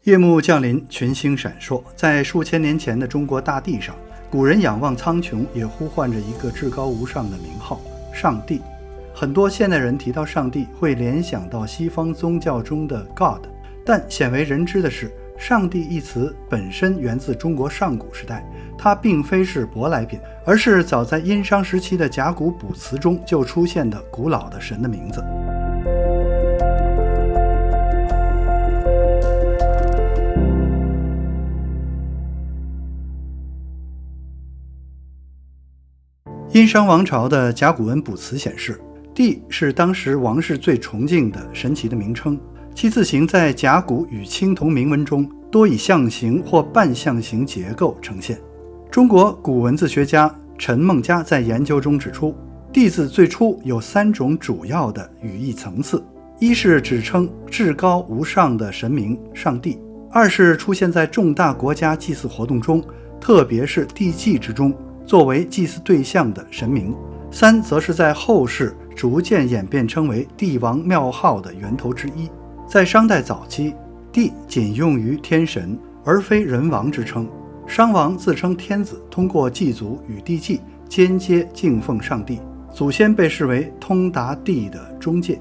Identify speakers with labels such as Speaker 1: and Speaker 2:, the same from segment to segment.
Speaker 1: 夜幕降临，群星闪烁，在数千年前的中国大地上，古人仰望苍穹，也呼唤着一个至高无上的名号——上帝。很多现代人提到上帝，会联想到西方宗教中的 God， 但鲜为人知的是，上帝一词本身源自中国上古时代，它并非是舶来品，而是早在殷商时期的甲骨卜辞中就出现的古老的神的名字。殷商王朝的甲骨文卜辞显示，帝是当时王室最崇敬的神奇的名称，其字形在甲骨与青铜铭文中多以象形或半象形结构呈现。中国古文字学家陈梦家在研究中指出，帝字最初有3种主要的语义层次：一是指称至高无上的神明上帝；二是出现在重大国家祭祀活动中，特别是帝祭之中，作为祭祀对象的神明；三则是在后世逐渐演变成为帝王庙号的源头之一。在商代早期，帝仅用于天神，而非人王之称。商王自称天子，通过祭祖与帝祭间接敬奉上帝，祖先被视为通达帝的中介。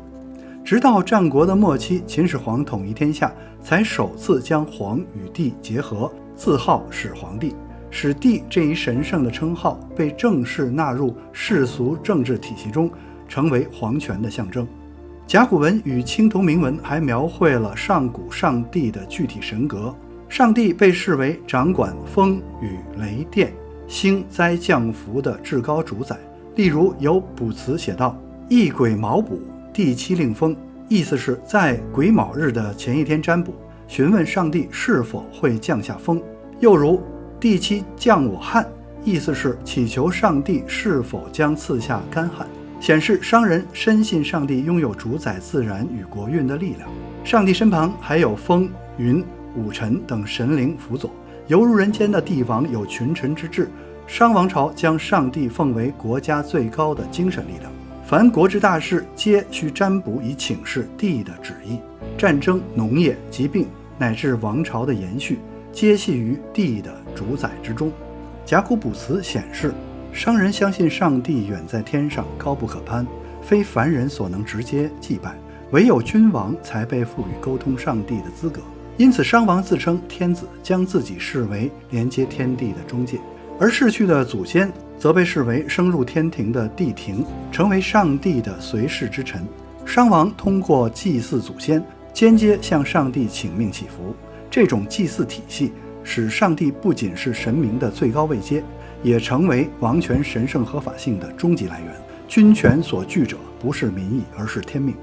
Speaker 1: 直到战国的末期，秦始皇统一天下，才首次将皇与帝结合，自号始皇帝，使帝这一神圣的称号被正式纳入世俗政治体系中，成为皇权的象征。甲骨文与青铜铭文还描绘了上古上帝的具体神格，上帝被视为掌管风雨雷电、星灾降福的至高主宰。例如有卜辞写道：一癸卯卜，第7令风，意思是在癸卯日的前一天占卜，询问上帝是否会降下风。又如第7降我旱，意思是祈求上帝是否将赐下干旱，显示商人深信上帝拥有主宰自然与国运的力量。上帝身旁还有风、云、武臣等神灵辅佐，犹如人间的帝王有群臣之治。商王朝将上帝奉为国家最高的精神力量，凡国之大事皆需占卜以请示帝的旨意，战争、农业、疾病乃至王朝的延续，皆系于帝的主宰之中。甲骨卜辞显示，商人相信上帝远在天上，高不可攀，非凡人所能直接祭拜，唯有君王才被赋予沟通上帝的资格。因此商王自称天子，将自己视为连接天地的中介，而逝去的祖先则被视为升入天庭的帝庭，成为上帝的随侍之臣。商王通过祭祀祖先，间接向上帝请命祈福。这种祭祀体系使上帝不仅是神明的最高位阶，也成为王权神圣合法性的终极来源。君权所据者不是民意，而是天命。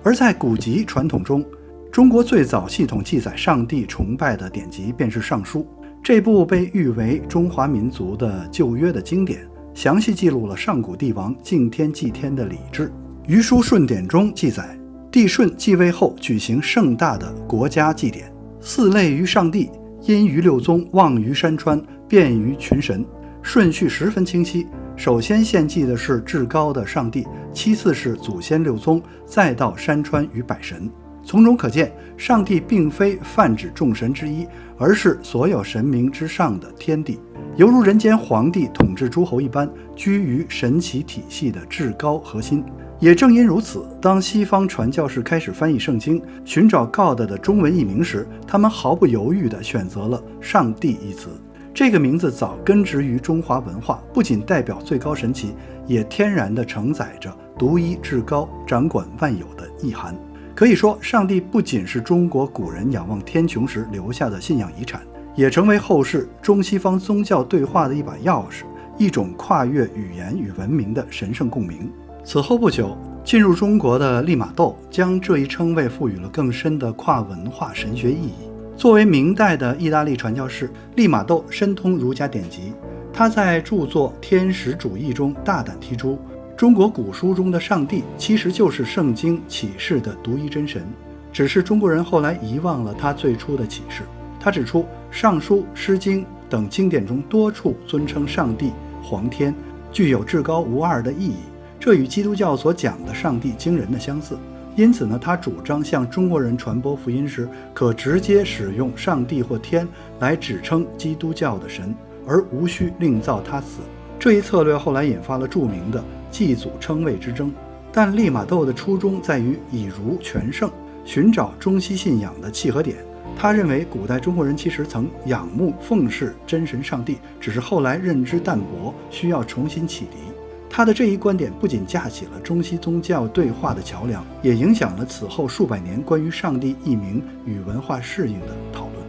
Speaker 1: 而在古籍传统中，中国最早系统记载上帝崇拜的典籍便是《尚书》。这部被誉为中华民族的旧约的经典，详细记录了上古帝王敬天祭天的礼制。《虞书顺典》中记载，帝舜继位后举行盛大的国家祭典，祀类于上帝，因于六宗，望于山川，便于群神，顺序十分清晰。首先献祭的是至高的上帝，其次是祖先六宗，再到山川与百神。从中可见，上帝并非泛指众神之一，而是所有神明之上的天帝，犹如人间皇帝统治诸侯一般，居于神奇体系的至高核心。也正因如此，当西方传教士开始翻译圣经，寻找 God 的中文译名时，他们毫不犹豫地选择了上帝一词。这个名字早根植于中华文化，不仅代表最高神奇，也天然地承载着独一至高、掌管万有的意涵。可以说，上帝不仅是中国古人仰望天穹时留下的信仰遗产，也成为后世中西方宗教对话的一把钥匙，一种跨越语言与文明的神圣共鸣。此后不久，进入中国的利玛窦将这一称谓赋予了更深的跨文化神学意义。作为明代的意大利传教士，利玛窦深通儒家典籍，他在著作《天使主义》中大胆提出，中国古书中的上帝其实就是圣经启示的独一真神，只是中国人后来遗忘了他最初的启示。他指出，《尚书》《诗经》等经典中多处尊称上帝、皇天，具有至高无二的意义，这与基督教所讲的上帝惊人的相似。因此呢，他主张向中国人传播福音时，可直接使用上帝或天来指称基督教的神，而无需另造他词。这一策略后来引发了著名的祭祖称谓之争。但利玛窦的初衷在于以儒全胜，寻找中西信仰的契合点。他认为古代中国人其实曾仰慕奉事真神上帝，只是后来认知淡薄，需要重新启迪。他的这一观点不仅架起了中西宗教对话的桥梁，也影响了此后数百年关于上帝译名与文化适应的讨论。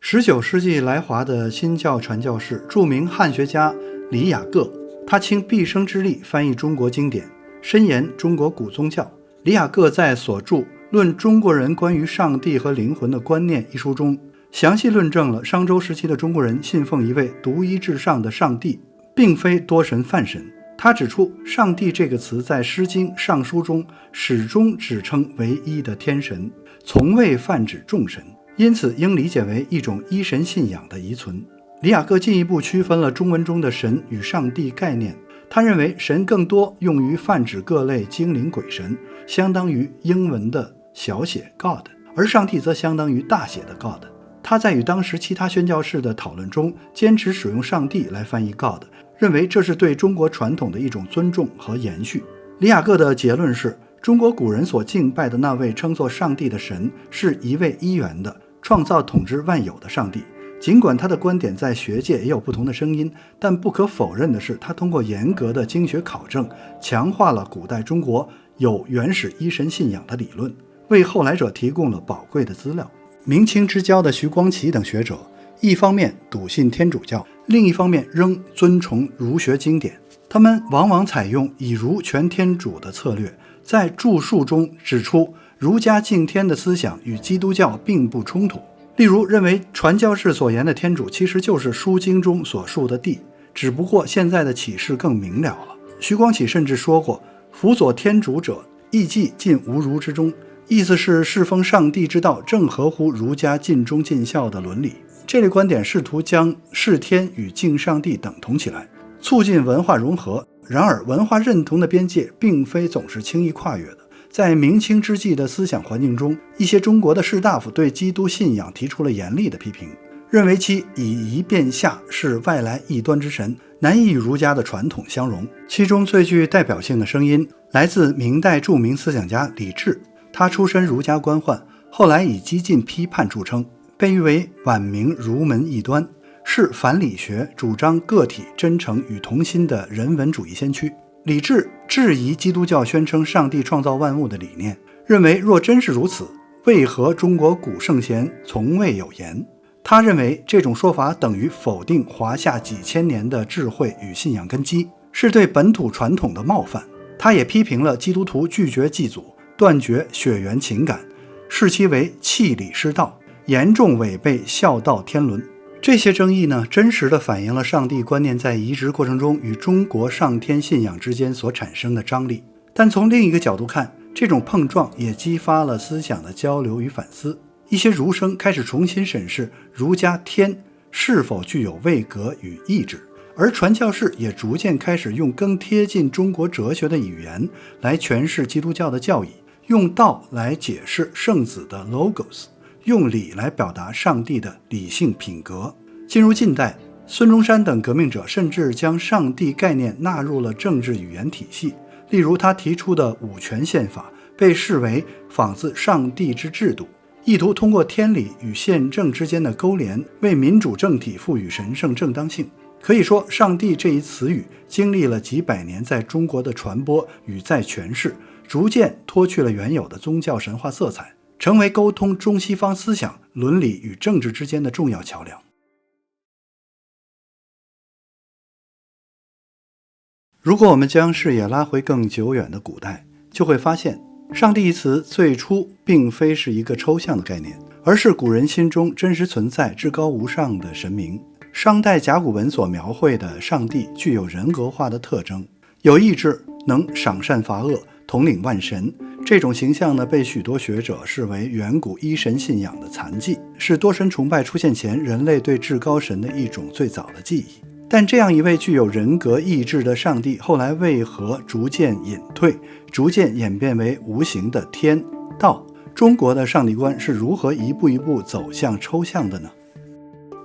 Speaker 1: 19世纪来华的新教传教士、著名汉学家李雅各，他倾毕生之力翻译中国经典，深研中国古宗教。李雅各在所著《论中国人关于上帝和灵魂的观念》一书中，详细论证了商周时期的中国人信奉一位独一至上的上帝，并非多神泛神。他指出，上帝这个词在《诗经》《尚书》中始终只称唯一的天神，从未泛指众神，因此应理解为一种一神信仰的遗存。李雅各进一步区分了中文中的神与上帝概念，他认为神更多用于泛指各类精灵鬼神，相当于英文的小写 God， 而上帝则相当于大写的 God。 他在与当时其他宣教士的讨论中坚持使用上帝来翻译 God， 认为这是对中国传统的一种尊重和延续。李雅各的结论是，中国古人所敬拜的那位称作上帝的神是一位一元的创造统治万有的上帝。尽管他的观点在学界也有不同的声音，但不可否认的是，他通过严格的经学考证，强化了古代中国有原始一神信仰的理论，为后来者提供了宝贵的资料。明清之交的徐光启等学者，一方面笃信天主教，另一方面仍尊崇儒学经典。他们往往采用以儒全天主的策略，在著述中指出儒家敬天的思想与基督教并不冲突。例如，认为传教士所言的天主其实就是书经中所述的地，只不过现在的启示更明了了。徐光启甚至说过，辅佐天主者亦即尽无儒之中，意思是侍奉上帝之道正合乎儒家尽忠尽孝的伦理。这类观点试图将视天与敬上帝等同起来，促进文化融合。然而，文化认同的边界并非总是轻易跨越的。在明清之际的思想环境中，一些中国的士大夫对基督信仰提出了严厉的批评，认为其以夷变下是外来异端之神，难以与儒家的传统相容。其中最具代表性的声音来自明代著名思想家李治，他出身儒家官宦，后来以激进批判著称，被誉为晚明儒门异端，是反理学、主张个体真诚与同心的人文主义先驱。李治质疑基督教宣称上帝创造万物的理念，认为若真是如此，为何中国古圣贤从未有言？他认为这种说法等于否定华夏几千年的智慧与信仰根基，是对本土传统的冒犯。他也批评了基督徒拒绝祭祖，断绝血缘情感，视其为弃礼失道，严重违背孝道天伦。这些争议呢，真实地反映了上帝观念在移植过程中与中国上天信仰之间所产生的张力。但从另一个角度看，这种碰撞也激发了思想的交流与反思。一些儒生开始重新审视儒家天是否具有位格与意志，而传教士也逐渐开始用更贴近中国哲学的语言来诠释基督教的教义，用道来解释圣子的 logos，用礼来表达上帝的理性品格。进入近代，孙中山等革命者甚至将上帝概念纳入了政治语言体系，例如他提出的五权宪法被视为仿自上帝之制度，意图通过天理与宪政之间的勾连，为民主政体赋予神圣正当性。可以说，上帝这一词语经历了几百年在中国的传播与再诠释，逐渐脱去了原有的宗教神话色彩，成为沟通中西方思想、伦理与政治之间的重要桥梁。如果我们将视野拉回更久远的古代，就会发现，上帝一词最初并非是一个抽象的概念，而是古人心中真实存在、至高无上的神明。商代甲骨文所描绘的上帝具有人格化的特征，有意志，能赏善罚恶，统领万神。这种形象呢，被许多学者视为远古一神信仰的残迹，是多神崇拜出现前人类对至高神的一种最早的记忆。但这样一位具有人格意志的上帝，后来为何逐渐隐退，逐渐演变为无形的天道，中国的上帝观是如何一步一步走向抽象的呢？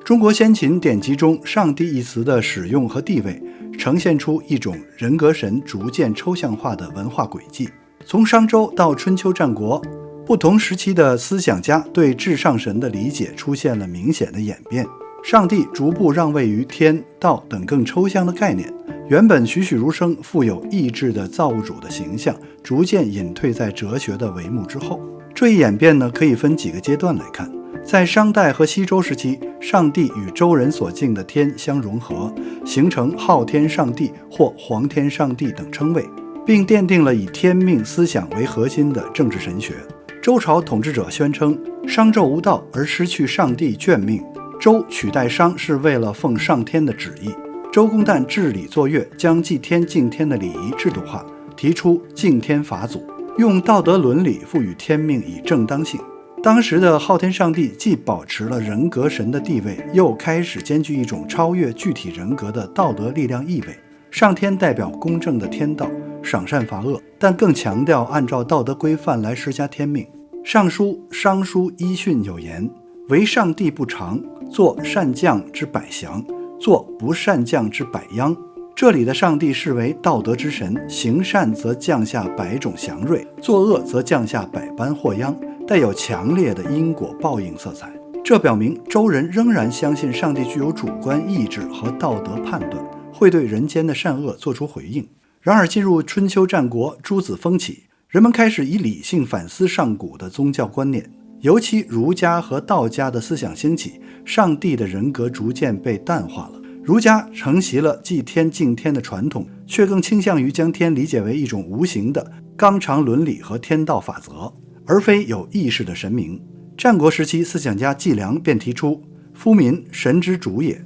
Speaker 1: 中国先秦典籍中上帝一词的使用和地位，呈现出一种人格神逐渐抽象化的文化轨迹。从商周到春秋战国，不同时期的思想家对至上神的理解出现了明显的演变，上帝逐步让位于天、道等更抽象的概念，原本栩栩如生、富有意志的造物主的形象，逐渐隐退在哲学的帷幕之后。这一演变呢，可以分几个阶段来看。在商代和西周时期，上帝与周人所敬的天相融合，形成昊天上帝或黄天上帝等称谓，并奠定了以天命思想为核心的政治神学。周朝统治者宣称商纣无道而失去上帝眷命，周取代商是为了奉上天的旨意。周公旦治理作乐，将祭天敬天的礼仪制度化，提出敬天法祖，用道德伦理赋予天命以正当性。当时的昊天上帝既保持了人格神的地位，又开始兼具一种超越具体人格的道德力量意味。上天代表公正的天道，赏善罚恶，但更强调按照道德规范来施加天命。尚书、商书一训有言：为上帝不常，作善将之百祥，作不善将之百殃。这里的上帝视为道德之神，行善则降下百种祥瑞，作恶则降下百般祸殃，带有强烈的因果报应色彩。这表明周人仍然相信上帝具有主观意志和道德判断，会对人间的善恶做出回应。然而进入春秋战国，诸子风起，人们开始以理性反思上古的宗教观念，尤其儒家和道家的思想兴起，上帝的人格逐渐被淡化了。儒家承袭了祭天敬天的传统，却更倾向于将天理解为一种无形的纲常伦理和天道法则，而非有意识的神明。战国时期，思想家季梁便提出夫民神之主也，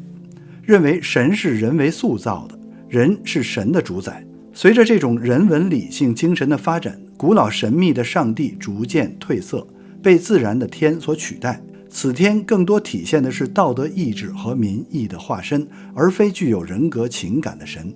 Speaker 1: 认为神是人为塑造的，人是神的主宰。随着这种人文理性精神的发展，古老神秘的上帝逐渐褪色，被自然的天所取代。此天更多体现的是道德意志和民意的化身，而非具有人格情感的神。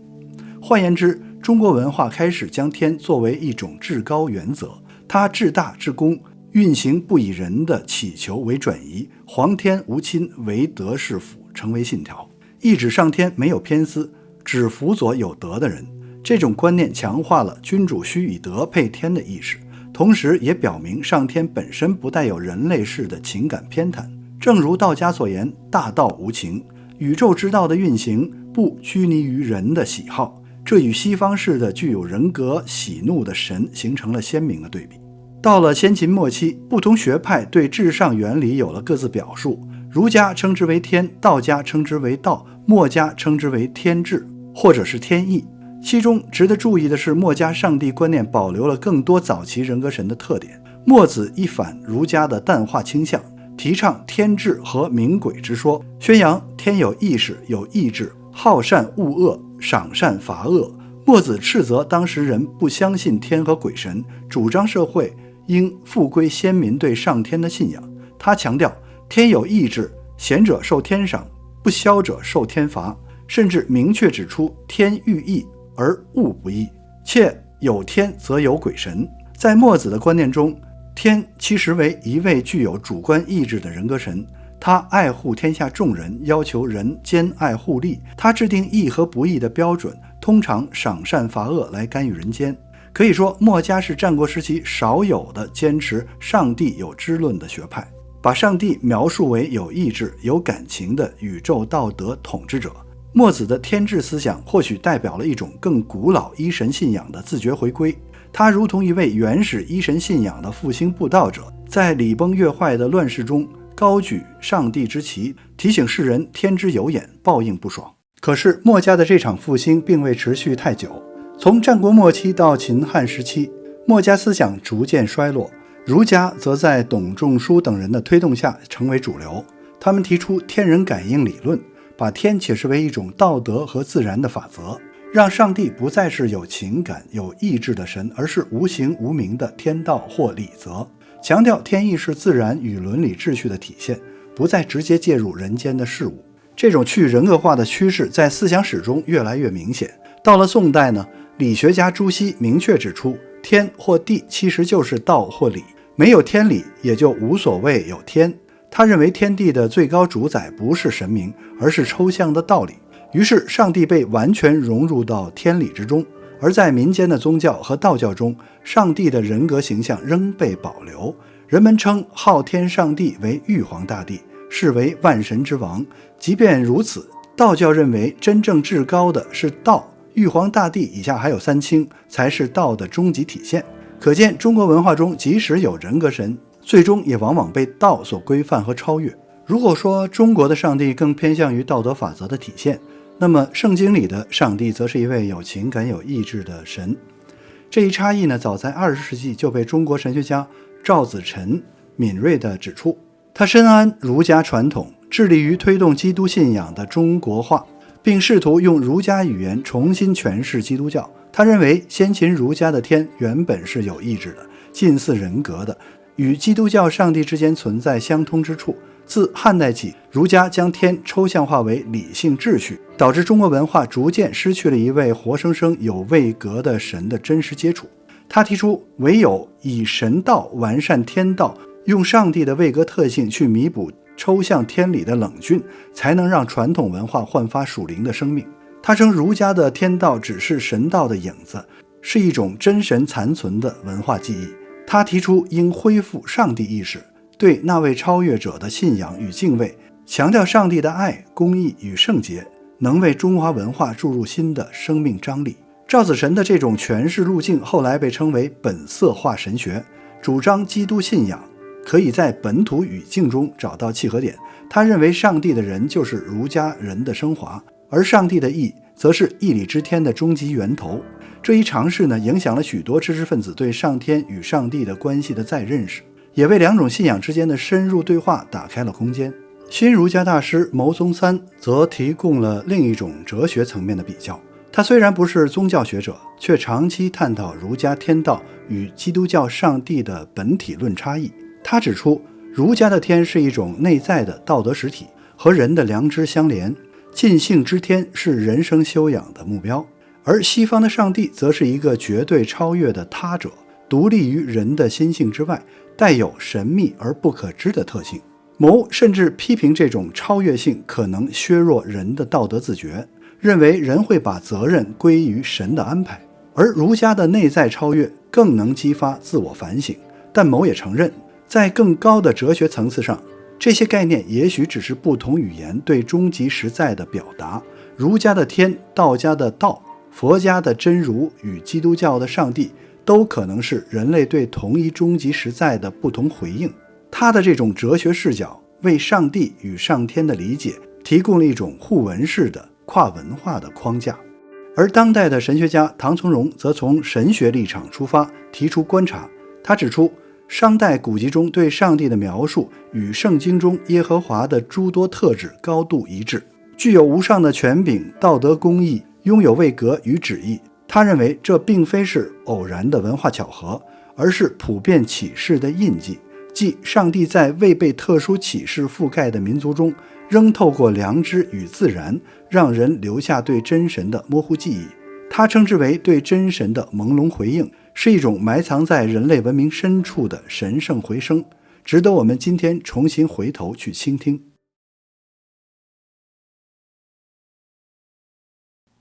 Speaker 1: 换言之，中国文化开始将天作为一种至高原则，它至大至公，运行不以人的祈求为转移，皇天无亲，唯德是辅，成为信条。一指上天没有偏私，只辅佐有德的人。这种观念强化了君主须以德配天的意识，同时也表明上天本身不带有人类式的情感偏袒。正如道家所言，大道无情，宇宙之道的运行不拘泥于人的喜好，这与西方式的具有人格喜怒的神形成了鲜明的对比。到了先秦末期，不同学派对至上原理有了各自表述，儒家称之为天，道家称之为道，墨家称之为天志或者是天意。其中值得注意的是，墨家上帝观念保留了更多早期人格神的特点。墨子一反儒家的淡化倾向，提倡天志和明鬼之说，宣扬天有意识有意志，好善恶恶，赏善罚恶。墨子斥责当时人不相信天和鬼神，主张社会应复归先民对上天的信仰。他强调天有意志，贤者受天赏，不肖者受天罚，甚至明确指出天欲义而物不义，且有天则有鬼神。在墨子的观念中，天其实为一位具有主观意志的人格神，他爱护天下众人，要求人兼爱互利，他制定义和不义的标准，通常赏善罚恶来干预人间。可以说，墨家是战国时期少有的坚持上帝有知论的学派，把上帝描述为有意志有感情的宇宙道德统治者。墨子的天志思想或许代表了一种更古老一神信仰的自觉回归，他如同一位原始一神信仰的复兴布道者，在礼崩乐坏的乱世中高举上帝之旗，提醒世人天之有眼，报应不爽。可是墨家的这场复兴并未持续太久，从战国末期到秦汉时期，墨家思想逐渐衰落，儒家则在董仲舒等人的推动下成为主流。他们提出天人感应理论，把天解释为一种道德和自然的法则，让上帝不再是有情感有意志的神，而是无形无名的天道或理则，强调天意是自然与伦理秩序的体现，不再直接介入人间的事物。这种去人格化的趋势在思想史中越来越明显。到了宋代呢，理学家朱熹明确指出，天或地其实就是道或理，没有天理，也就无所谓有天。他认为天地的最高主宰不是神明，而是抽象的道理。于是上帝被完全融入到天理之中。而在民间的宗教和道教中，上帝的人格形象仍被保留。人们称昊天上帝为玉皇大帝，视为万神之王。即便如此，道教认为真正至高的是道，玉皇大帝以下还有三清，才是道的终极体现。可见中国文化中即使有人格神，最终也往往被道所规范和超越。如果说中国的上帝更偏向于道德法则的体现，那么圣经里的上帝则是一位有情感有意志的神。这一差异呢，早在20世纪就被中国神学家赵子晨敏锐地指出。他深谙儒家传统，致力于推动基督信仰的中国化，并试图用儒家语言重新诠释基督教。他认为先秦儒家的天原本是有意志的，近似人格的，与基督教上帝之间存在相通之处。自汉代起，儒家将天抽象化为理性秩序，导致中国文化逐渐失去了一位活生生有位格的神的真实接触。他提出，唯有以神道完善天道，用上帝的位格特性去弥补抽象天理的冷峻，才能让传统文化焕发属灵的生命。他称儒家的天道只是神道的影子，是一种真神残存的文化记忆。他提出应恢复上帝意识，对那位超越者的信仰与敬畏，强调上帝的爱、公义与圣洁，能为中华文化注入新的生命张力。赵子晨的这种诠释路径后来被称为本色化神学，主张基督信仰可以在本土语境中找到契合点。他认为上帝的人就是儒家人的升华，而上帝的义则是义理之天的终极源头。这一尝试呢，影响了许多知识分子对上天与上帝的关系的再认识，也为两种信仰之间的深入对话打开了空间。新儒家大师牟宗三则提供了另一种哲学层面的比较。他虽然不是宗教学者，却长期探讨儒家天道与基督教上帝的本体论差异。他指出，儒家的天是一种内在的道德实体，和人的良知相连，尽性知天是人生修养的目标。而西方的上帝则是一个绝对超越的他者，独立于人的心性之外，带有神秘而不可知的特性。牟甚至批评这种超越性可能削弱人的道德自觉，认为人会把责任归于神的安排。而儒家的内在超越更能激发自我反省，但牟也承认，在更高的哲学层次上，这些概念也许只是不同语言对终极实在的表达。儒家的天、道家的道、佛家的真如与基督教的上帝都可能是人类对同一终极实在的不同回应。他的这种哲学视角为上帝与上天的理解提供了一种互文式的跨文化的框架。而当代的神学家唐从容则从神学立场出发，提出观察。他指出，商代古籍中对上帝的描述与圣经中耶和华的诸多特质高度一致，具有无上的权柄、道德公义，拥有位格与旨意。他认为这并非是偶然的文化巧合，而是普遍启示的印记，即上帝在未被特殊启示覆盖的民族中，仍透过良知与自然，让人留下对真神的模糊记忆。他称之为对真神的朦胧回应，是一种埋藏在人类文明深处的神圣回声，值得我们今天重新回头去倾听。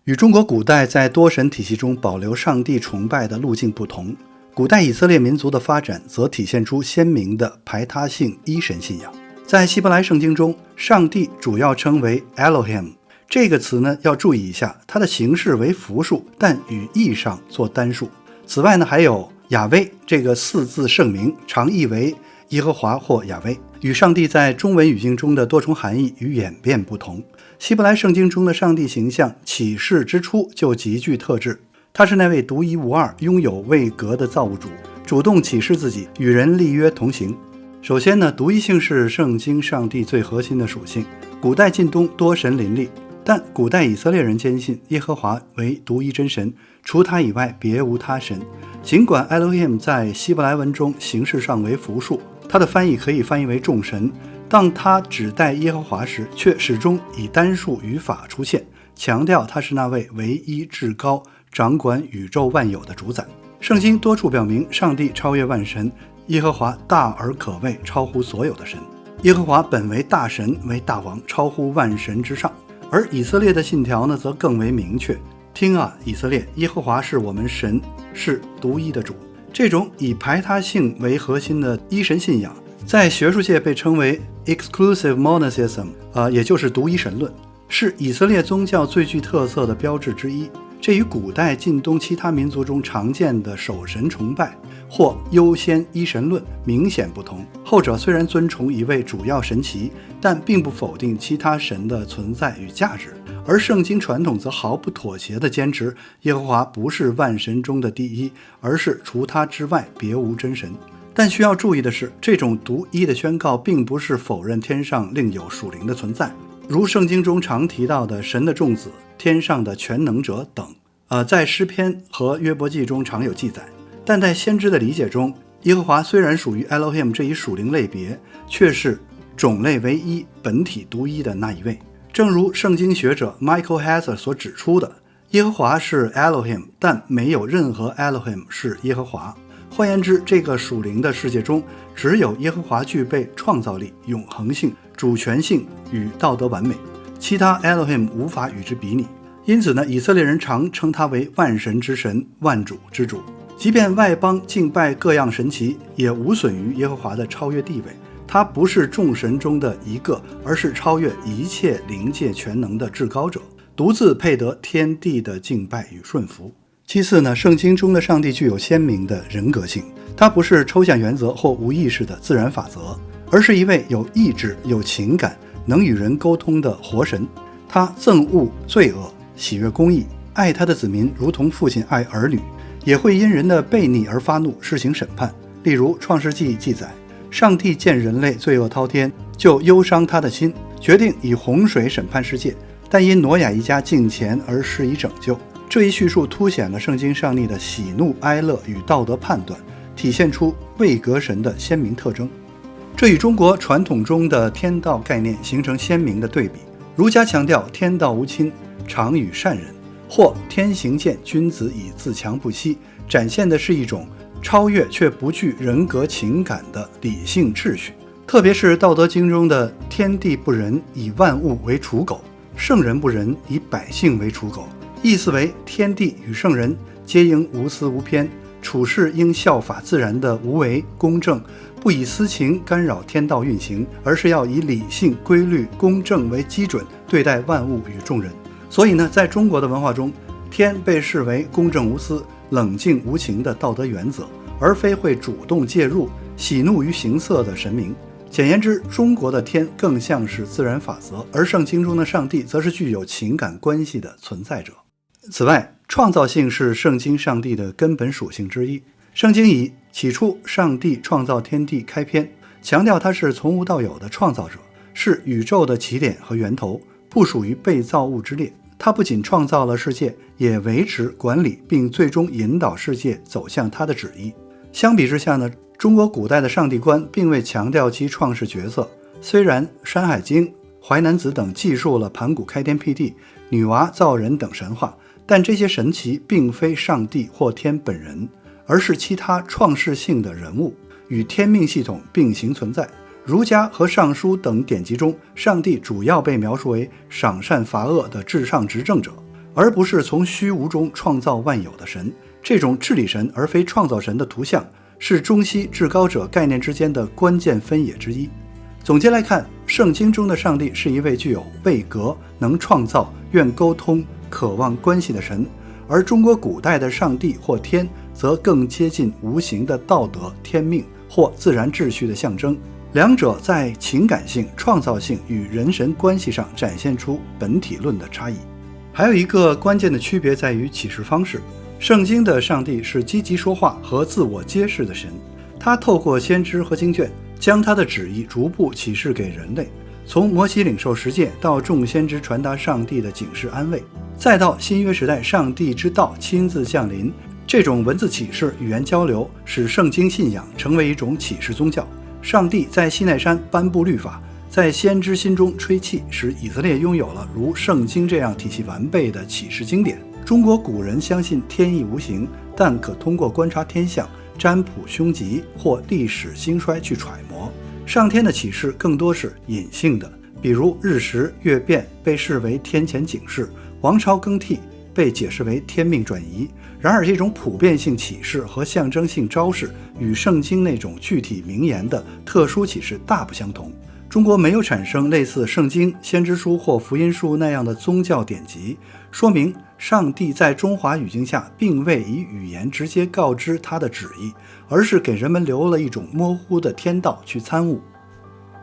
Speaker 1: 与中国古代在多神体系中保留上帝崇拜的路径不同，古代以色列民族的发展则体现出鲜明的排他性一神信仰。在希伯来圣经中，上帝主要称为 Elohim， 这个词呢要注意一下，它的形式为复数，但语义上做单数。此外呢，还有亚威这个四字圣名，常译为耶和华或亚威，与上帝在中文语境中的多重含义与演变不同。希伯来圣经中的上帝形象起示之初就极具特质，他是那位独一无二、拥有位格的造物主，主动启示自己，与人立约同行。首先呢，独一性是圣经上帝最核心的属性。古代近东多神林立，但古代以色列人坚信耶和华为独一真神，除他以外别无他神。尽管 Elohim 在希伯来文中形式上为复数，它的翻译可以翻译为众神，当它指代耶和华时，却始终以单数语法出现，强调他是那位唯一至高、掌管宇宙万有的主宰。圣经多处表明上帝超越万神，耶和华大而可畏，超乎所有的神。耶和华本为大神，为大王，超乎万神之上。而以色列的信条呢，则更为明确。听啊，以色列，耶和华是我们神，是独一的主。这种以排他性为核心的一神信仰，在学术界被称为 exclusive monotheism，也就是独一神论，是以色列宗教最具特色的标志之一。这与古代近东其他民族中常见的守神崇拜或优先一神论明显不同。后者虽然尊崇一位主要神祇，但并不否定其他神的存在与价值。而圣经传统则毫不妥协地坚持耶和华不是万神中的第一，而是除他之外别无真神。但需要注意的是，这种独一的宣告并不是否认天上另有属灵的存在，如圣经中常提到的神的众子、天上的全能者等，在诗篇和约伯记中常有记载。但在先知的理解中，耶和华虽然属于 Elohim 这一属灵类别，却是种类唯一、本体独一的那一位。正如圣经学者 Michael Heiser 所指出的，耶和华是 Elohim， 但没有任何 Elohim 是耶和华。换言之，这个属灵的世界中，只有耶和华具备创造力、永恒性、主权性与道德完美，其他 Elohim 无法与之比拟。因此呢，以色列人常称他为万神之神、万主之主。即便外邦敬拜各样神祇，也无损于耶和华的超越地位。他不是众神中的一个，而是超越一切灵界全能的至高者，独自配得天地的敬拜与顺服。其次呢，圣经中的上帝具有鲜明的人格性，他不是抽象原则或无意识的自然法则，而是一位有意志、有情感、能与人沟通的活神。他憎恶罪恶，喜悦公义，爱他的子民如同父亲爱儿女，也会因人的悖逆而发怒，施行审判。例如创世纪记载，上帝见人类罪恶滔天，就忧伤他的心，决定以洪水审判世界，但因挪亚一家敬虔而施以拯救。这一叙述凸显了圣经上帝的喜怒哀乐与道德判断，体现出位格神的鲜明特征。这与中国传统中的天道概念形成鲜明的对比。儒家强调天道无亲，常与善人，或天行健，君子以自强不息，展现的是一种超越却不具人格情感的理性秩序。特别是道德经中的天地不仁，以万物为刍狗，圣人不仁，以百姓为刍狗，意思为天地与圣人皆应无私无偏，处事应效法自然的无为公正，不以私情干扰天道运行，而是要以理性、规律、公正为基准对待万物与众人。所以呢，在中国的文化中，天被视为公正无私、冷静无情的道德原则，而非会主动介入、喜怒于形色的神明。简言之，中国的天更像是自然法则，而圣经中的上帝则是具有情感关系的存在者。此外，创造性是圣经上帝的根本属性之一。圣经以起初上帝创造天地开篇，强调他是从无到有的创造者，是宇宙的起点和源头，不属于被造物之列。他不仅创造了世界，也维持、管理并最终引导世界走向他的旨意。相比之下呢，中国古代的上帝观并未强调其创世角色。虽然《山海经》《淮南子》等记述了盘古开天辟地、女娲造人等神话，但这些神祇并非上帝或天本人，而是其他创世性的人物，与天命系统并行存在。儒家和尚书等典籍中，上帝主要被描述为赏善罚恶的至上执政者，而不是从虚无中创造万有的神。这种治理神而非创造神的图像，是中西至高者概念之间的关键分野之一。总结来看，圣经中的上帝是一位具有位格、能创造、愿沟通、渴望关系的神，而中国古代的上帝或天则更接近无形的道德、天命或自然秩序的象征。两者在情感性、创造性与人神关系上展现出本体论的差异。还有一个关键的区别在于启示方式。圣经的上帝是积极说话和自我揭示的神，他透过先知和经卷，将他的旨意逐步启示给人类，从摩西领受十诫到众先知传达上帝的警示安慰，再到新约时代上帝之道亲自降临。这种文字启示、语言交流使圣经信仰成为一种启示宗教。上帝在西奈山颁布律法，在先知心中吹气，使以色列拥有了如圣经这样体系完备的启示经典。中国古人相信天意无形，但可通过观察天象占卜凶吉或历史兴衰去揣摩。上天的启示更多是隐性的，比如日食月变被视为天前警示，王朝更替被解释为天命转移。然而这种普遍性启示和象征性昭示与圣经那种具体名言的特殊启示大不相同。中国没有产生类似圣经、先知书或福音书那样的宗教典籍，说明上帝在中华语境下并未以语言直接告知他的旨意，而是给人们留了一种模糊的天道去参悟。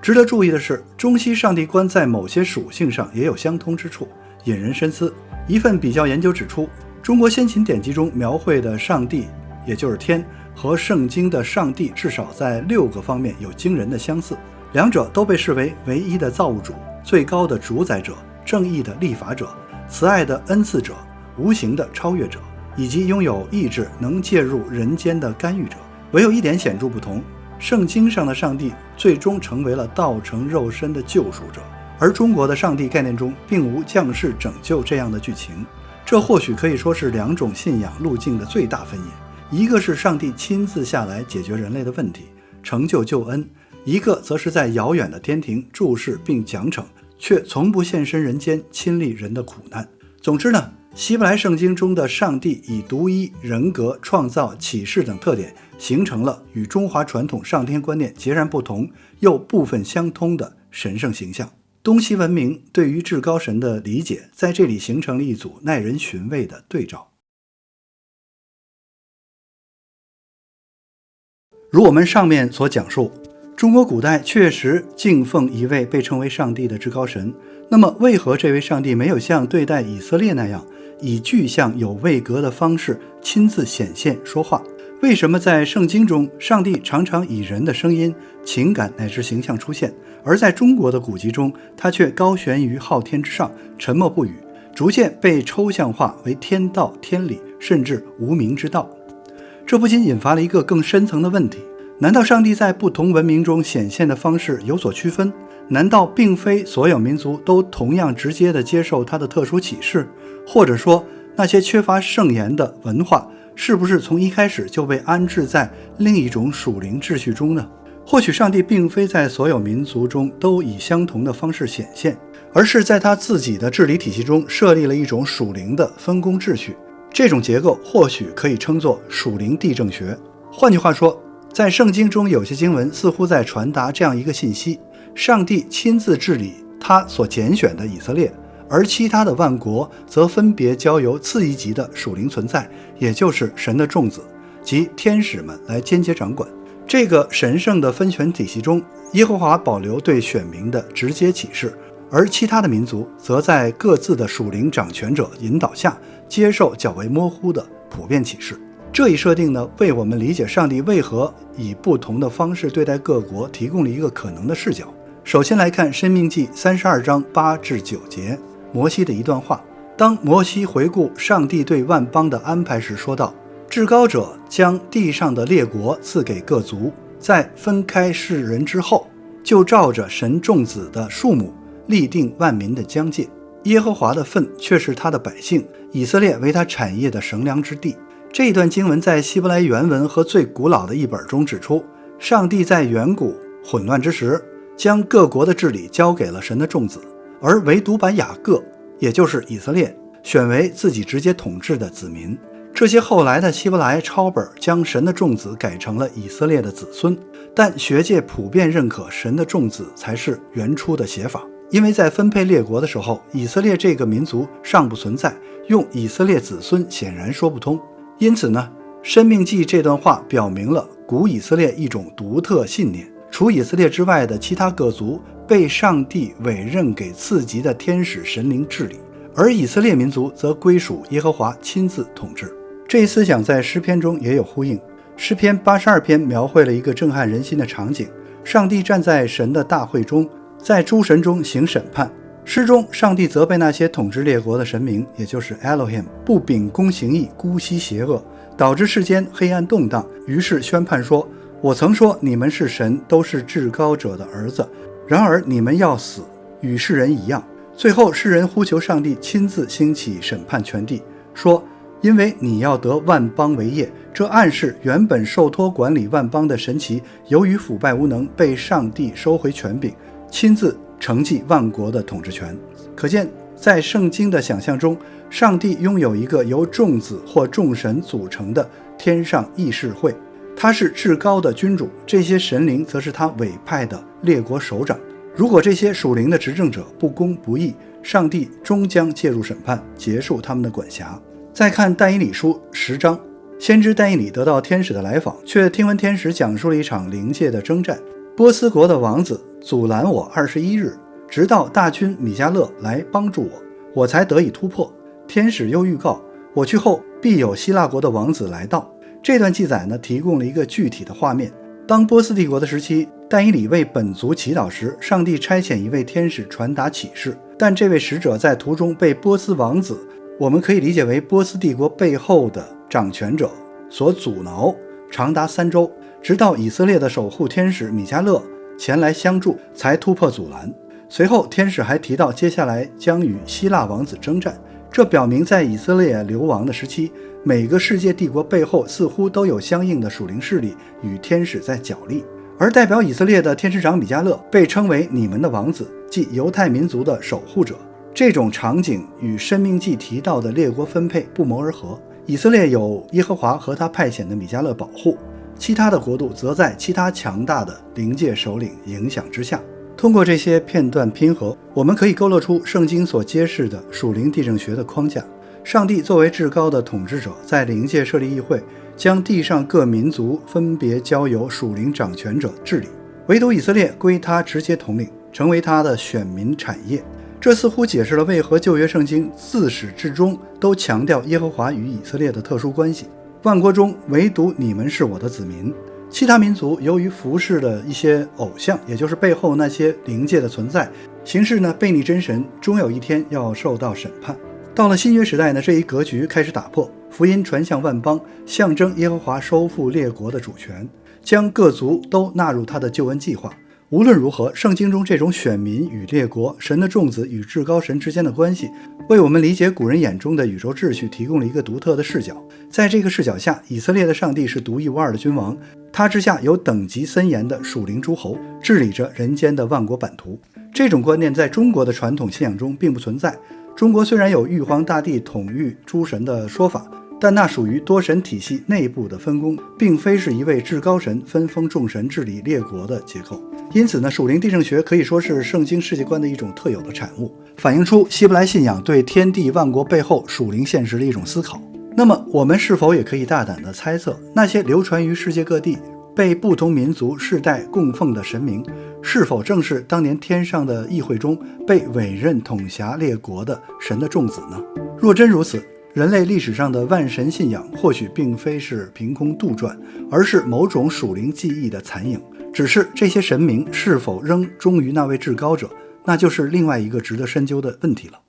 Speaker 1: 值得注意的是，中西上帝观在某些属性上也有相通之处，引人深思。一份比较研究指出，中国先秦典籍中描绘的上帝，也就是天，和圣经的上帝至少在6个方面有惊人的相似，两者都被视为唯一的造物主、最高的主宰者、正义的立法者、慈爱的恩赐者、无形的超越者，以及拥有意志能介入人间的干预者。唯有一点显著不同，圣经上的上帝最终成为了道成肉身的救赎者，而中国的上帝概念中并无降世拯救这样的剧情。这或许可以说是两种信仰路径的最大分野，一个是上帝亲自下来解决人类的问题，成就救恩，一个则是在遥远的天庭注视并奖惩，却从不现身人间亲历人的苦难。总之呢，希伯来圣经中的上帝以独一、人格、创造、启示等特点，形成了与中华传统上天观念截然不同又部分相通的神圣形象。东西文明对于至高神的理解，在这里形成了一组耐人寻味的对照。如我们上面所讲述，中国古代确实敬奉一位被称为上帝的至高神，那么为何这位上帝没有像对待以色列那样，以具象有位格的方式亲自显现说话？为什么在圣经中，上帝常常以人的声音、情感乃至形象出现，而在中国的古籍中，他却高悬于昊天之上，沉默不语，逐渐被抽象化为天道、天理，甚至无名之道？这不仅引发了一个更深层的问题，难道上帝在不同文明中显现的方式有所区分？难道并非所有民族都同样直接地接受他的特殊启示？或者说，那些缺乏圣言的文化是不是从一开始就被安置在另一种属灵秩序中呢？或许上帝并非在所有民族中都以相同的方式显现，而是在他自己的治理体系中设立了一种属灵的分工秩序。这种结构或许可以称作属灵地政学。换句话说，在圣经中有些经文似乎在传达这样一个信息：上帝亲自治理他所拣选的以色列，而其他的万国则分别交由次一级的属灵存在，也就是神的众子及天使们来间接掌管。这个神圣的分权体系中，耶和华保留对选民的直接启示，而其他的民族则在各自的属灵掌权者引导下，接受较为模糊的普遍启示。这一设定呢，为我们理解上帝为何以不同的方式对待各国提供了一个可能的视角。首先来看《申命记》32章8至9节，摩西的一段话。当摩西回顾上帝对万邦的安排时说道：至高者将地上的列国赐给各族，在分开世人之后，就照着神众子的数目立定万民的疆界。耶和华的份却是他的百姓，以色列为他产业的绳量之地。这一段经文在希伯来原文和最古老的译本中指出，上帝在远古混乱之时，将各国的治理交给了神的众子，而唯独把雅各，也就是以色列，选为自己直接统治的子民。这些后来的希伯来抄本将神的众子改成了以色列的子孙，但学界普遍认可神的众子才是原初的写法，因为在分配列国的时候，以色列这个民族尚不存在，用以色列子孙显然说不通。因此呢，申命记这段话表明了古以色列一种独特信念，除以色列之外的其他各族被上帝委任给次级的天使神灵治理，而以色列民族则归属耶和华亲自统治。这一思想在诗篇中也有呼应。诗篇82篇描绘了一个震撼人心的场景，上帝站在神的大会中，在诸神中行审判。诗中上帝责备那些统治列国的神明，也就是 Elohim 不秉公行义，姑息邪恶，导致世间黑暗动荡。于是宣判说，我曾说你们是神，都是至高者的儿子，然而你们要死，与世人一样。最后诗人呼求上帝亲自兴起审判全地，说因为你要得万邦为业。这暗示原本受托管理万邦的神祇，由于腐败无能，被上帝收回权柄，亲自承继万国的统治权。可见在圣经的想象中，上帝拥有一个由众子或众神组成的天上议事会，他是至高的君主，这些神灵则是他委派的列国首长。如果这些属灵的执政者不公不义，上帝终将介入审判，结束他们的管辖。再看但以理书10章，先知但以理得到天使的来访，却听闻天使讲述了一场灵界的征战。波斯国的王子阻拦我21日，直到大军米迦勒来帮助我，我才得以突破。天使又预告，我去后必有希腊国的王子来到。这段记载呢，提供了一个具体的画面。当波斯帝国的时期，但以理为本族祈祷时，上帝差遣一位天使传达启示，但这位使者在途中被波斯王子，我们可以理解为波斯帝国背后的掌权者所阻挠，长达3周，直到以色列的守护天使米迦勒前来相助，才突破阻拦。随后天使还提到接下来将与希腊王子征战，这表明在以色列流亡的时期，每个世界帝国背后似乎都有相应的属灵势力与天使在角力。而代表以色列的天使长米迦勒被称为你们的王子，即犹太民族的守护者。这种场景与申命记提到的列国分配不谋而合。以色列有耶和华和他派遣的米迦勒保护，其他的国度则在其他强大的灵界首领影响之下。通过这些片段拼合，我们可以勾勒出圣经所揭示的属灵地政学的框架。上帝作为至高的统治者，在灵界设立议会，将地上各民族分别交由属灵掌权者治理，唯独以色列归他直接统领，成为他的选民产业。这似乎解释了为何旧约圣经自始至终都强调耶和华与以色列的特殊关系。万国中唯独你们是我的子民。其他民族由于服侍的一些偶像，也就是背后那些灵界的存在，行事呢悖逆真神，终有一天要受到审判。到了新约时代呢，这一格局开始打破，福音传向万邦，象征耶和华收复列国的主权，将各族都纳入他的救恩计划。无论如何，圣经中这种选民与列国、神的众子与至高神之间的关系，为我们理解古人眼中的宇宙秩序提供了一个独特的视角。在这个视角下，以色列的上帝是独一无二的君王，他之下有等级森严的属灵诸侯，治理着人间的万国版图。这种观念在中国的传统信仰中并不存在。中国虽然有玉皇大帝统御诸神的说法，但那属于多神体系内部的分工，并非是一位至高神分封众神治理列国的结构。因此呢，属灵地政学可以说是圣经世界观的一种特有的产物，反映出希伯来信仰对天地万国背后属灵现实的一种思考。那么我们是否也可以大胆地猜测，那些流传于世界各地被不同民族世代供奉的神明，是否正是当年天上的议会中被委任统辖列国的神的众子呢？若真如此，人类历史上的万神信仰或许并非是凭空杜撰，而是某种属灵记忆的残影。只是这些神明是否仍忠于那位至高者，那就是另外一个值得深究的问题了。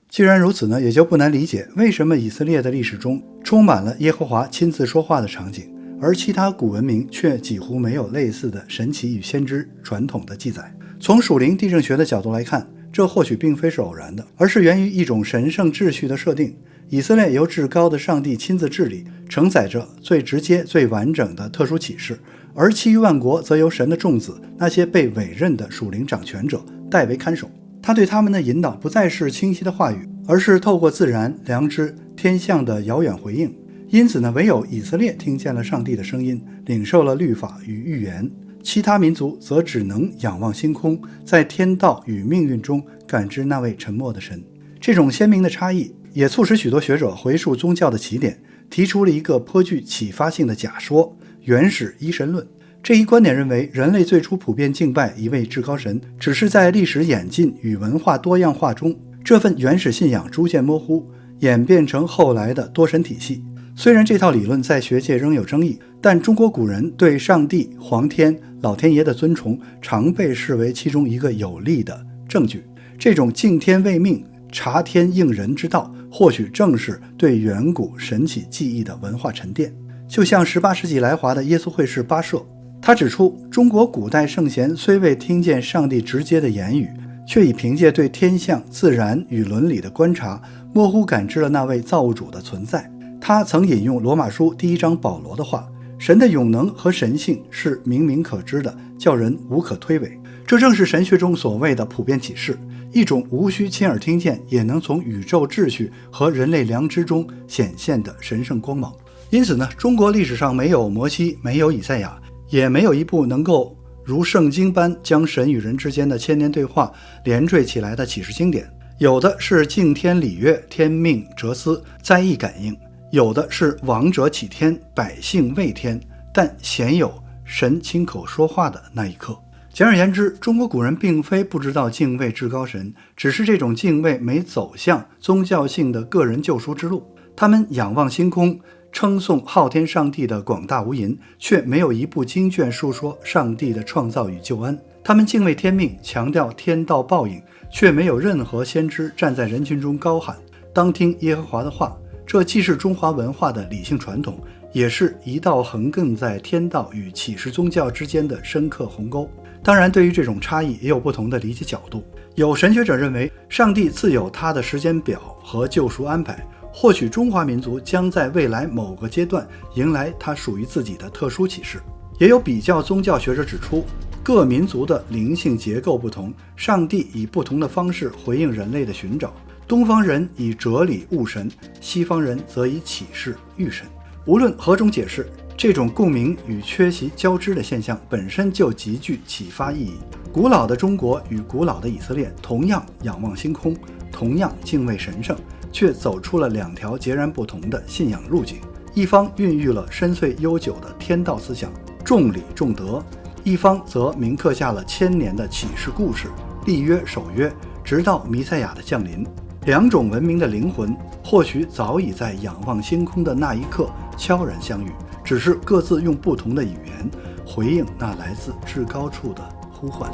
Speaker 1: 既然如此呢，也就不难理解为什么以色列的历史中充满了耶和华亲自说话的场景，而其他古文明却几乎没有类似的神奇与先知传统的记载。从属灵地政学的角度来看，这或许并非是偶然的，而是源于一种神圣秩序的设定。以色列由至高的上帝亲自治理，承载着最直接最完整的特殊启示，而其余万国则由神的众子，那些被委任的属灵掌权者代为看守。他对他们的引导不再是清晰的话语，而是透过自然、良知、天象的遥远回应。因此呢，唯有以色列听见了上帝的声音，领受了律法与预言，其他民族则只能仰望星空，在天道与命运中感知那位沉默的神。这种鲜明的差异也促使许多学者回溯宗教的起点，提出了一个颇具启发性的假说——原始一神论。这一观点认为，人类最初普遍敬拜一位至高神，只是在历史演进与文化多样化中，这份原始信仰逐渐模糊，演变成后来的多神体系。虽然这套理论在学界仍有争议，但中国古人对上帝、皇天、老天爷的尊崇常被视为其中一个有力的证据。这种敬天为命、察天应人之道，或许正是对远古神奇记忆的文化沉淀。就像18世纪来华的耶稣会士巴舍，他指出，中国古代圣贤虽未听见上帝直接的言语，却已凭借对天象、自然与伦理的观察，模糊感知了那位造物主的存在。他曾引用罗马书第1章保罗的话：神的永能和神性是明明可知的，叫人无可推诿。这正是神学中所谓的普遍启示，一种无需亲耳听见，也能从宇宙秩序和人类良知中显现的神圣光芒。因此呢，中国历史上没有摩西，没有以赛亚，也没有一部能够如圣经般将神与人之间的千年对话连缀起来的启示经典。有的是敬天礼乐，天命哲思，灾异感应；有的是王者启天，百姓畏天，但鲜有神亲口说话的那一刻。简而言之，中国古人并非不知道敬畏至高神，只是这种敬畏没走向宗教性的个人救赎之路。他们仰望星空，称颂昊天上帝的广大无垠，却没有一部经卷述说上帝的创造与救恩。他们敬畏天命，强调天道报应，却没有任何先知站在人群中高喊当听耶和华的话。这既是中华文化的理性传统，也是一道横亘在天道与启示宗教之间的深刻鸿沟。当然，对于这种差异也有不同的理解角度。有神学者认为，上帝自有他的时间表和救赎安排，或许中华民族将在未来某个阶段迎来他属于自己的特殊启示。也有比较宗教学者指出，各民族的灵性结构不同，上帝以不同的方式回应人类的寻找。东方人以哲理悟神，西方人则以启示喻神。无论何种解释，这种共鸣与缺席交织的现象本身就极具启发意义。古老的中国与古老的以色列同样仰望星空，同样敬畏神圣，却走出了两条截然不同的信仰路径。一方孕育了深邃悠久的天道思想，重礼重德；一方则铭刻下了千年的启示故事，立约守约，直到弥赛亚的降临。两种文明的灵魂或许早已在仰望星空的那一刻悄然相遇，只是各自用不同的语言回应那来自至高处的呼唤。